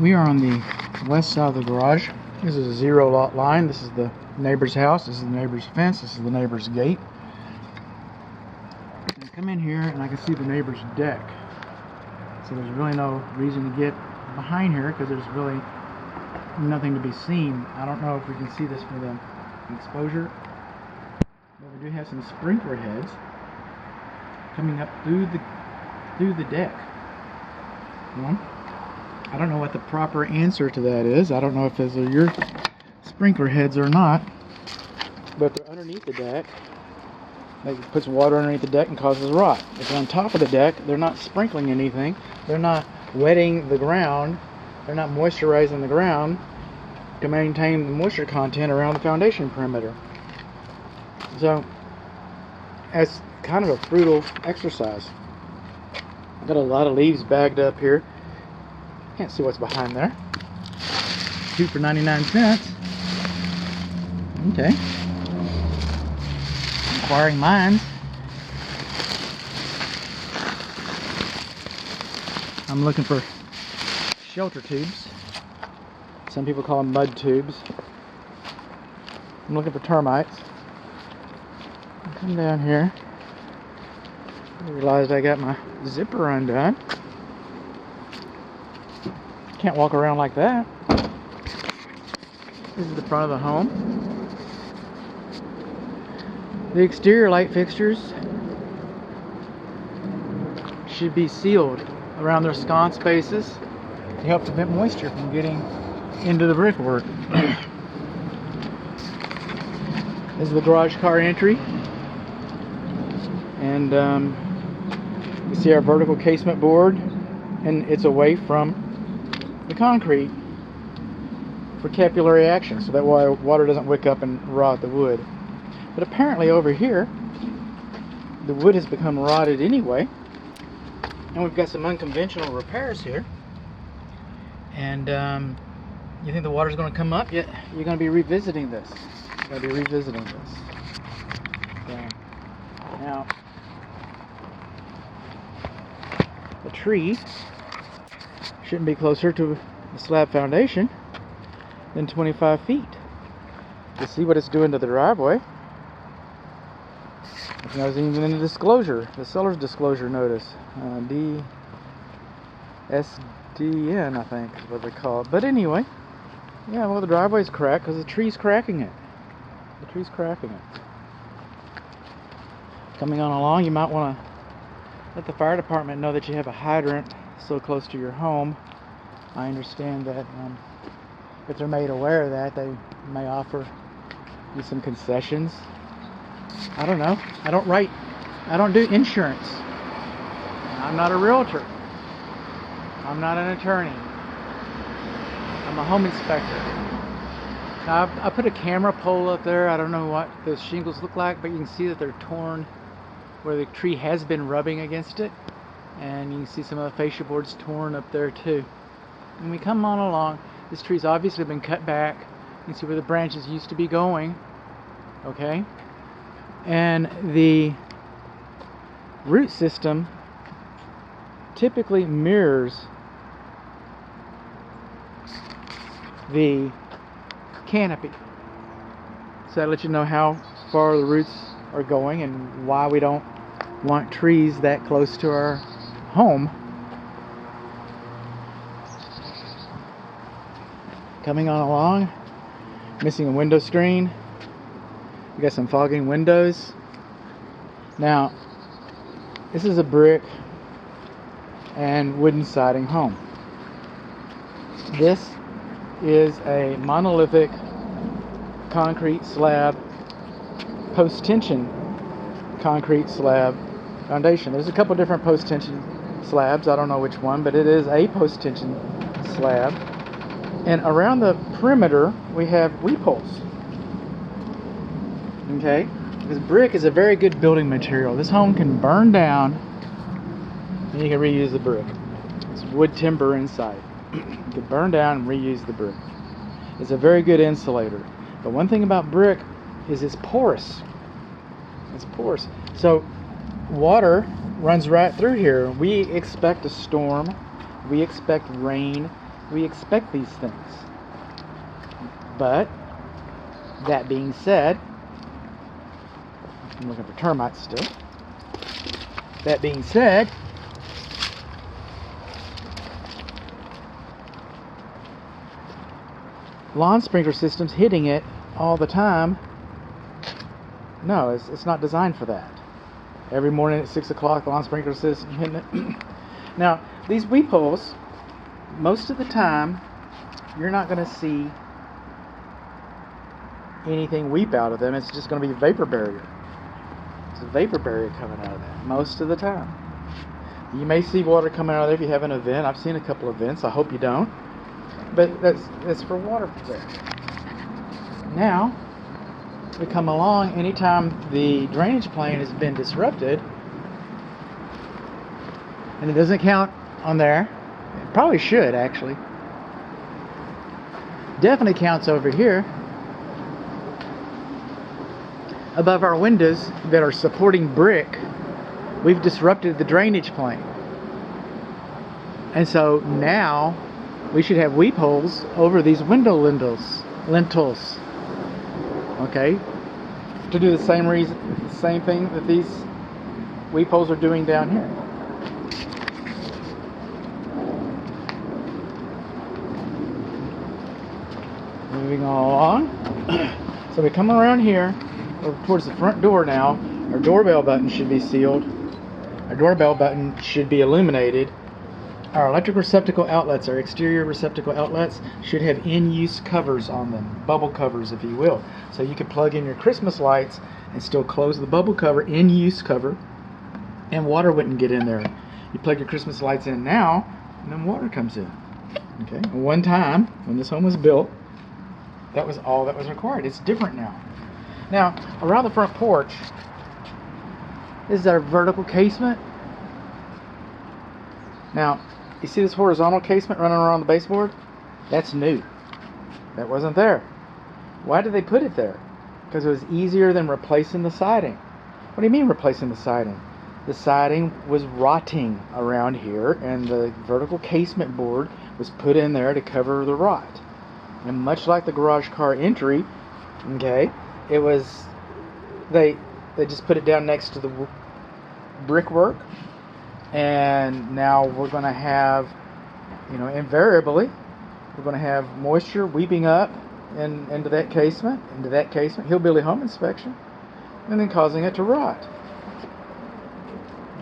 We are on the west side of the garage. This is a zero lot line. This is the neighbor's house. This is the neighbor's fence. This is the neighbor's gate. I come in here and I can see the neighbor's deck. So there's really no reason to get behind here because there's really nothing to be seen. I don't know if we can see this for the exposure, but we do have some sprinkler heads coming up through the deck. I don't know what the proper answer to that is. I don't know if those are your sprinkler heads or not, but they're underneath the deck. It puts water underneath the deck and causes rot. If they're on top of the deck, they're not sprinkling anything. They're not wetting the ground. They're not moisturizing the ground to maintain the moisture content around the foundation perimeter. So, it's kind of a fruitful exercise. I've got a lot of leaves bagged up here. Can't see what's behind there. 2 for 99 cents. Okay. Inquiring minds. I'm looking for shelter tubes. Some people call them mud tubes. I'm looking for termites. I come down here. I realized I got my zipper undone. Can't walk around like that. This is the front of the home. The exterior light fixtures should be sealed around their sconce spaces to help prevent moisture from getting into the brickwork. This is the garage car entry, and you see our vertical casement board, and it's away from the concrete for capillary action, so that way water doesn't wick up and rot the wood. But apparently over here the wood has become rotted anyway, and we've got some unconventional repairs here. And you think the water's going to come up? Yeah, you're going to be revisiting this. You're going to be revisiting this. Okay. Now, the tree shouldn't be closer to the slab foundation than 25 feet. You see what it's doing to the driveway. That was even in the disclosure, the seller's disclosure notice. DSDN, I think is what they call it. But anyway, yeah, well, the driveway's cracked because the tree's cracking it. The tree's cracking it. Coming on along, you might want to let the fire department know that you have a hydrant so close to your home. I understand that if they're made aware of that, they may offer you some concessions. I don't know. I don't do insurance. I'm not a realtor. I'm not an attorney. I'm a home inspector. Now, I put a camera pole up there. I don't know what those shingles look like, but you can see that they're torn where the tree has been rubbing against it. And you can see some of the fascia boards torn up there too. When we come on along, this tree's obviously been cut back. You can see where the branches used to be going. Okay? And the root system typically mirrors the canopy. So that lets you know how far the roots are going and why we don't want trees that close to our home. Coming on along, missing a window screen. We got some fogging windows. Now, this is a brick and wooden siding home. This is a monolithic concrete slab, post-tension concrete slab foundation. There's a couple different post-tension slabs. I don't know which one, but it is a post-tension slab. And around the perimeter, we have weep holes. Okay? This brick is a very good building material. This home can burn down and you can reuse the brick. It's wood timber inside. You can burn down and reuse the brick. It's a very good insulator. But one thing about brick is it's porous. It's porous. So water runs right through here. We expect a storm. We expect rain. We expect these things. But, that being said, I'm looking for termites still. That being said, lawn sprinkler systems hitting it all the time, no, it's not designed for that. Every morning at 6 o'clock, the lawn sprinkler system hitting it. Now, these weep holes, most of the time, you're not going to see anything weep out of them. It's just going to be a vapor barrier. It's a vapor barrier coming out of that most of the time. You may see water coming out of there if you have an event. I've seen a couple of events. I hope you don't. But that's for water there. Now, we come along anytime the drainage plane has been disrupted, and it doesn't count on there. It probably should, actually. Definitely counts over here. Above our windows that are supporting brick, we've disrupted the drainage plane. And so now we should have weep holes over these window lintels. Okay? To do the same thing that these weep holes are doing down here. Moving along. So we come around here, over towards the front door now. Our doorbell button should be sealed. Our doorbell button should be illuminated. Our electric receptacle outlets, our exterior receptacle outlets, should have in-use covers on them, bubble covers if you will. So you could plug in your Christmas lights and still close the bubble cover, in-use cover, and water wouldn't get in there. You plug your Christmas lights in now, and then water comes in. Okay. One time, when this home was built, that was all that was required. It's different now. Now, around the front porch, this is our vertical casement. Now, you see this horizontal casement running around the baseboard? That's new. That wasn't there. Why did they put it there? Because it was easier than replacing the siding. What do you mean replacing the siding? The siding was rotting around here, and the vertical casement board was put in there to cover the rot. And much like the garage car entry, okay, it was, they just put it down next to the brickwork, and now we're going to have, invariably, we're going to have moisture weeping up into that casement, hillbilly home inspection, and then causing it to rot.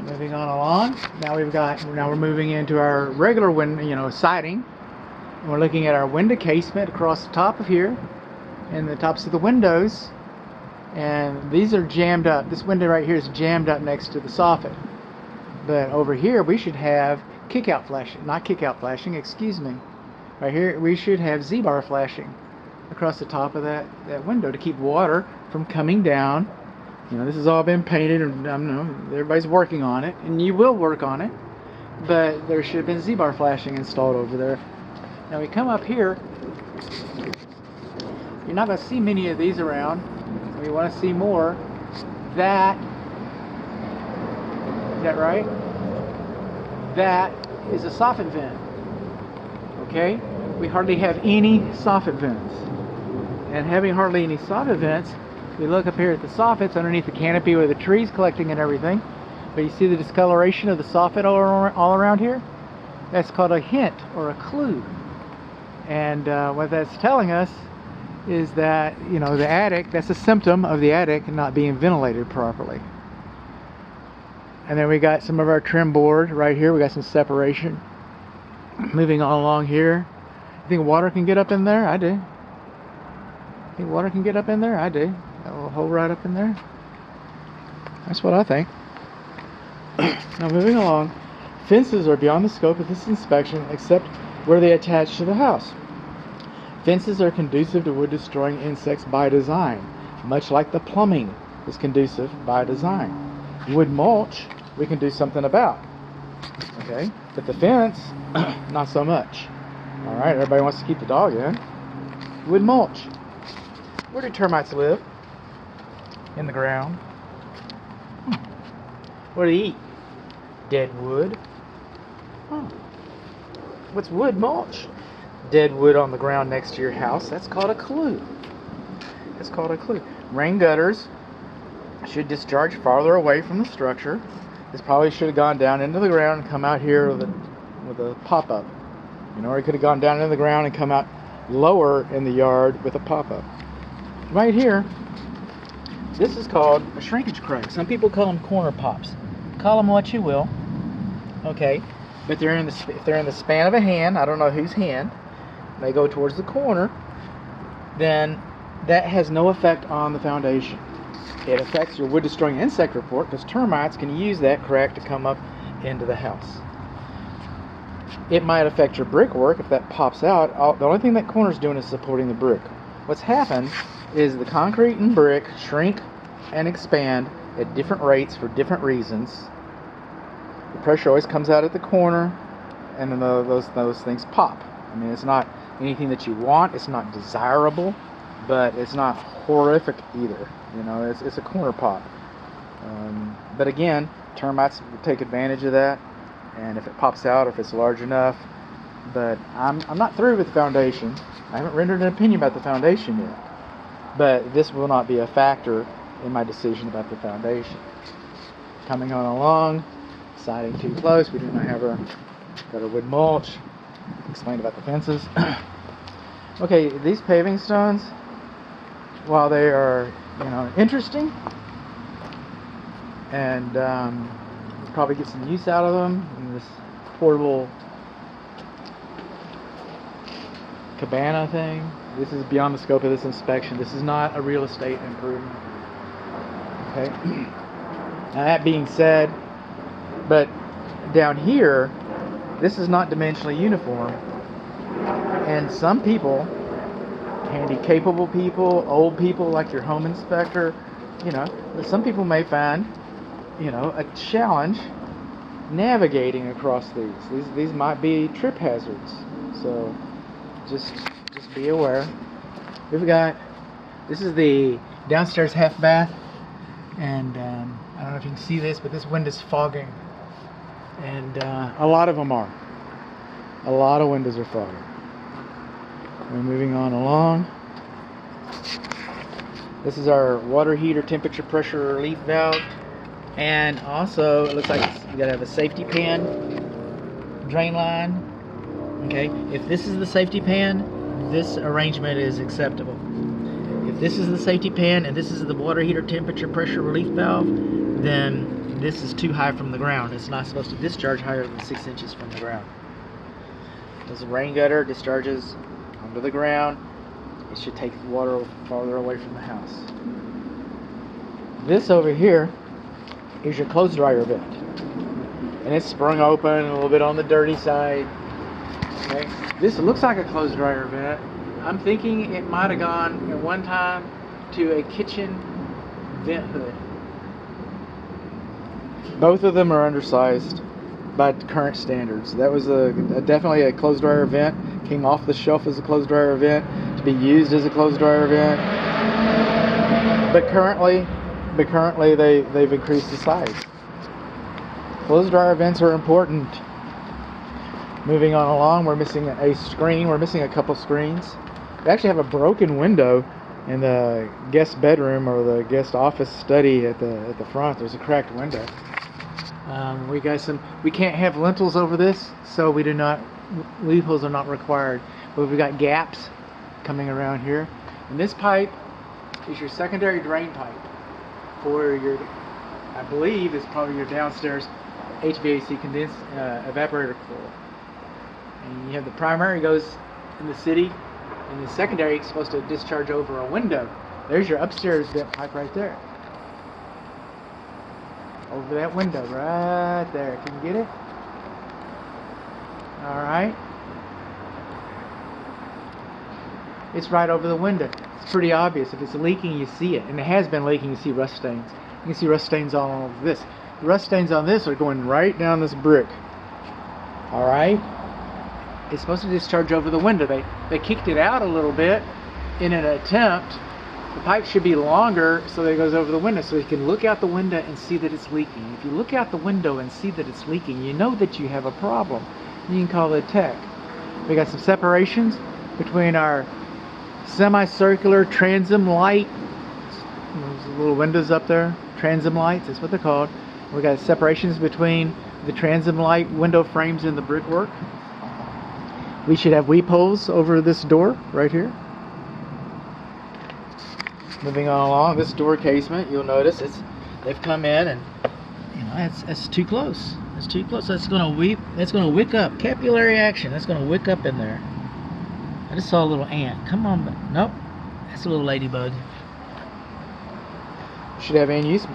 Moving on along, now we're moving into our regular window, siding. And we're looking at our window casement across the top of here, and the tops of the windows, and these are jammed up. This window right here is jammed up next to the soffit. But over here we should have kick-out flashing, not kick-out flashing, excuse me. Right here we should have Z-bar flashing across the top of that window to keep water from coming down. This has all been painted, and I know everybody's working on it, and you will work on it, but there should have been Z-bar flashing installed over there. Now we come up here, you're not going to see many of these around. We want to see more. Is that right? That is a soffit vent. Okay? We hardly have any soffit vents. And having hardly any soffit vents, we look up here at the soffits underneath the canopy with the trees collecting and everything. But you see the discoloration of the soffit all around here? That's called a hint or a clue. And what that's telling us is that, the attic, that's a symptom of the attic not being ventilated properly. And then we got some of our trim board right here. We got some separation. Moving on along here. You think water can get up in there? I do. Think water can get up in there? I do. That little hole right up in there. That's what I think. Now moving along. Fences are beyond the scope of this inspection except where they attach to the house. Fences are conducive to wood destroying insects by design, much like the plumbing is conducive by design. Wood mulch we can do something about. Okay? But the fence, not so much. Alright, everybody wants to keep the dog in. Wood mulch. Where do termites live? In the ground. What do they eat? Dead wood. What's wood mulch? dead wood on the ground next to your house, that's called a clue. That's called a clue. Rain gutters should discharge farther away from the structure. This probably should have gone down into the ground and come out here with a pop-up. You know, or it could have gone down into the ground and come out lower in the yard with a pop-up. Right here, this is called a shrinkage crack. Some people call them corner pops. Call them what you will. Okay, but if they're in the span of a hand, I don't know whose hand, they go towards the corner, then that has no effect on the foundation. It affects your wood destroying insect report because termites can use that crack to come up into the house. It might affect your brickwork if that pops out. The only thing that corner is doing is supporting the brick. What's happened is the concrete and brick shrink and expand at different rates for different reasons. The pressure always comes out at the corner, and then those things pop. I mean, it's not anything that you want. It's not desirable, but it's not horrific either. You know, it's a corner pop. But again, termites will take advantage of that, and if it pops out, or if it's large enough. But I'm not through with the foundation. I haven't rendered an opinion about the foundation yet. But this will not be a factor in my decision about the foundation. Coming on along, siding too close. We do not have got our wood mulch. Explained about the fences. Okay, these paving stones, while they are, you know, interesting, and we'll probably get some use out of them in this portable cabana thing. This is beyond the scope of this inspection. This is not a real estate improvement. Okay. Now that being said, but down here, this is not dimensionally uniform, and some people, handy capable people, old people like your home inspector, you know, some people may find, you know, a challenge navigating across these. These might be trip hazards. So just be aware. We've got, this is the downstairs half bath, and I don't know if you can see this, but this window's fogging, and a lot of them are. A lot of windows are fogging. We're moving on along. This is our water heater temperature pressure relief valve, and also it looks like you gotta have a safety pan drain line. Okay, if this is the safety pan, this arrangement is acceptable. If this is the safety pan and this is the water heater temperature pressure relief valve, then this is too high from the ground. It's not supposed to discharge higher than 6 inches from the ground. As the rain gutter discharges onto the ground, it should take the water farther away from the house. This over here is your clothes dryer vent, and it's sprung open a little bit on the dirty side. Okay, this looks like a clothes dryer vent. I'm thinking it might have gone at one time to a kitchen vent hood. Both of them are undersized by current standards. That was definitely a clothes dryer vent. Came off the shelf as a clothes dryer vent to be used as a clothes dryer vent. But currently they've increased the size. Clothes dryer vents are important. Moving on along, we're missing a screen. We're missing a couple screens. We actually have a broken window in the guest bedroom or the guest office study at the front. There's a cracked window. We can't have lintels over this, so lintels are not required. But we've got gaps coming around here. And this pipe is your secondary drain pipe for your, I believe, is probably your downstairs HVAC condensed evaporator coil. And you have the primary goes in the city, and the secondary is supposed to discharge over a window. There's your upstairs vent pipe right there. Over that window right there. Can you get it? Alright. It's right over the window. It's pretty obvious. If it's leaking, you see it. And it has been leaking, you see rust stains. You can see rust stains all over this. The rust stains on this are going right down this brick. Alright? It's supposed to discharge over the window. They kicked it out a little bit in an attempt. The pipe should be longer so that it goes over the window, so you can look out the window and see that it's leaking. If you look out the window and see that it's leaking, you know that you have a problem. You can call the tech. We got some separations between our semicircular transom light. Those little windows up there, transom lights, that's what they're called. We got separations between the transom light window frames and the brickwork. We should have weep holes over this door right here. Moving on along, this door casement, you'll notice they've come in and that's too close. It's too close. That's gonna wick up. Capillary action. That's gonna wick up in there. I just saw a little ant. Come on, but nope. That's a little ladybug. Should have in use.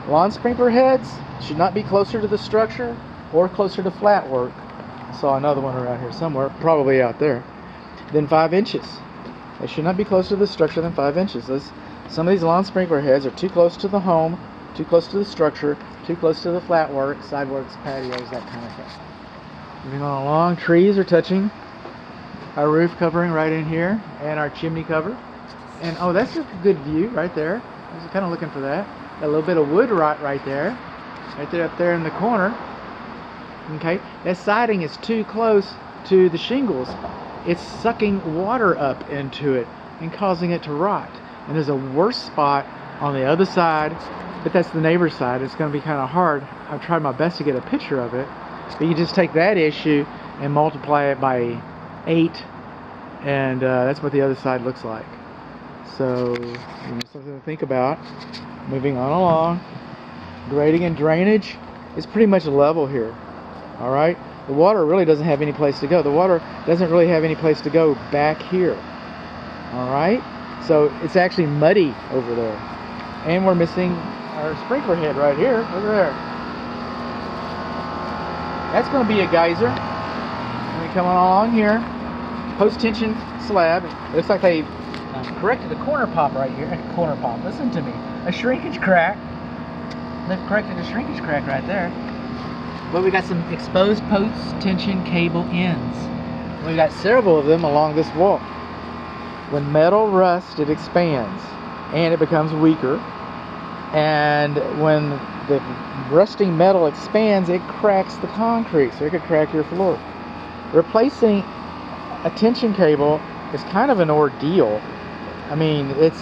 Lawn sprinkler heads should not be closer to the structure or closer to flat work. I saw another one around here somewhere, probably out there. Than 5 inches. They should not be closer to the structure than 5 inches. Some of these lawn sprinkler heads are too close to the home, too close to the structure, too close to the flat work, sidewalks, patios, that kind of thing. Moving on along, trees are touching our roof covering right in here and our chimney cover. And oh, that's a good view right there. I was kind of looking for that. Got a little bit of wood rot right there up there in the corner. Okay, that siding is too close to the shingles. It's sucking water up into it and causing it to rot. And there's a worse spot on the other side, but that's the neighbor's side. It's going to be kind of hard. I've tried my best to get a picture of it, but you just take that issue and multiply it by 8, and that's what the other side looks like. So, something to think about. Moving on along, grading and drainage is pretty much level here. All right, the water really doesn't have any place to go. The water doesn't really have any place to go back here. All right, so it's actually muddy over there, and we're missing our sprinkler head right here. Look at there. That's going to be a geyser. And we come on along here, post-tension slab. It looks like they corrected a corner pop right here. A corner pop. Listen to me. A shrinkage crack. They've corrected a shrinkage crack right there. But we got some exposed post-tension cable ends. We got several of them along this wall. When metal rusts, it expands and it becomes weaker. And when the rusting metal expands, it cracks the concrete, so it could crack your floor. Replacing a tension cable is kind of an ordeal. I mean, it's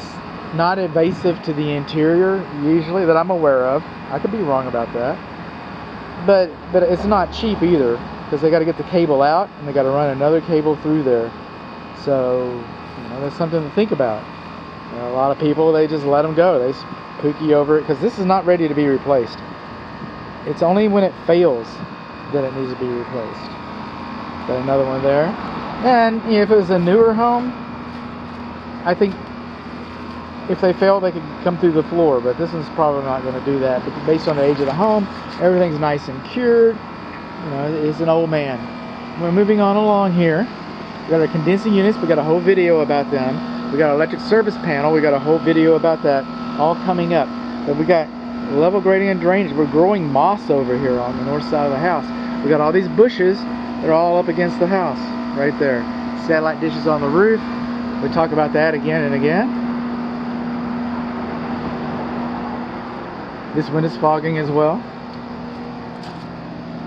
not invasive to the interior usually that I'm aware of. I could be wrong about that. But it's not cheap either, because they got to get the cable out and they got to run another cable through there. So, that's something to think about. A lot of people, they just let them go. They pookie over it, because this is not ready to be replaced. It's only when it fails that it needs to be replaced. Got another one there. And if it was a newer home, I think if they fail, they could come through the floor, but this one's probably not going to do that. But based on the age of the home, everything's nice and cured. It's an old man. We're moving on along here. We got our condensing units. We got a whole video about them. We got our electric service panel. We got a whole video about that, all coming up. But we got level grading and drainage. We're growing moss over here on the north side of the house. We got all these bushes that are all up against the house, right there. Satellite dishes on the roof. We talk about that again and again. This window's fogging as well.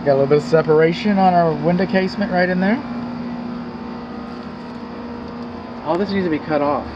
Got a little bit of separation on our window casement right in there. All this needs to be cut off.